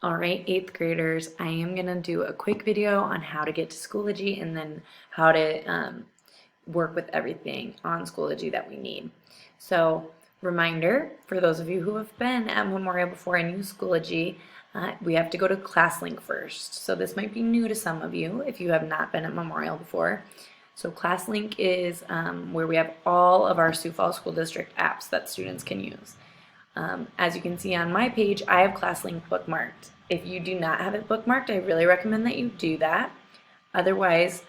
All right, 8th graders, I am going to do a quick video on how to get to Schoology and then how to work with everything on Schoology that we need. So, reminder, for those of you who have been at Memorial before and use Schoology, we have to go to ClassLink first. So this might be new to some of you if you have not been at Memorial before. So ClassLink is where we have all of our Sioux Falls School District apps that students can use. As you can see on my page, I have ClassLink bookmarked. If you do not have it bookmarked, I really recommend that you do that. Otherwise,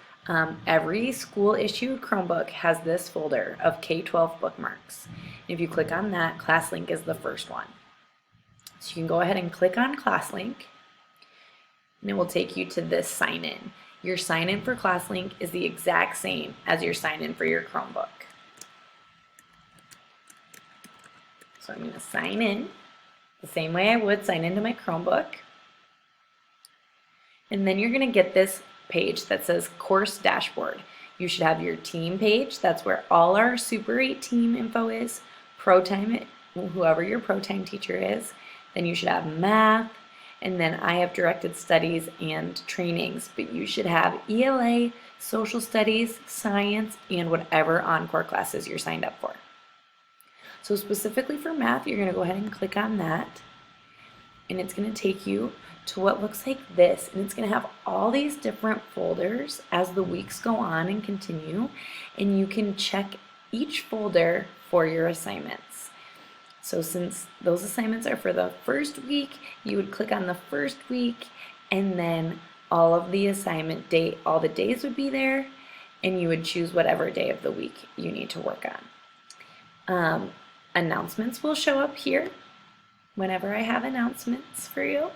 every school-issued Chromebook has this folder of K-12 bookmarks. If you click on that, ClassLink is the first one. So you can go ahead and click on ClassLink, and it will take you to this sign-in. Your sign-in for ClassLink is the exact same as your sign-in for your Chromebook. So I'm going to sign in the same way I would sign into my Chromebook. And then you're going to get this page that says Course Dashboard. You should have your team page. That's where all our Super 8 team info is. Pro Time, whoever your Pro Time teacher is. Then you should have math. And then I have directed studies and trainings. But you should have ELA, social studies, science, and whatever encore classes you're signed up for. So specifically for math, you're going to go ahead and click on that, and it's going to take you to what looks like this, and it's going to have all these different folders as the weeks go on and continue, and you can check each folder for your assignments. So since those assignments are for the first week, you would click on the first week, and then all of the assignment date, all the days would be there, and you would choose whatever day of the week you need to work on. Announcements will show up here whenever I have announcements for you,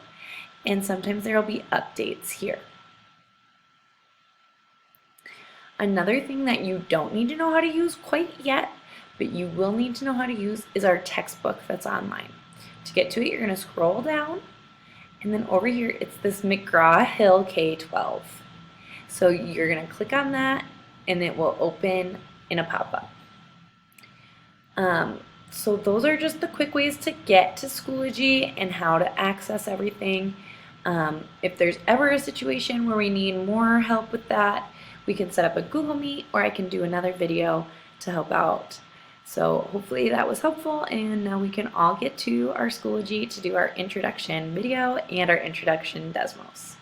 and sometimes there will be updates here. Another thing that you don't need to know how to use quite yet, but you will need to know how to use, is our textbook that's online. To get to it, you're going to scroll down, and then over here it's this McGraw-Hill K-12. So you're going to click on that, and it will open in a pop-up. So those are just the quick ways to get to Schoology and how to access everything. If there's ever a situation where we need more help with that, we can set up a Google Meet, or I can do another video to help out. So hopefully that was helpful, and now we can all get to our Schoology to do our introduction video and our introduction Desmos.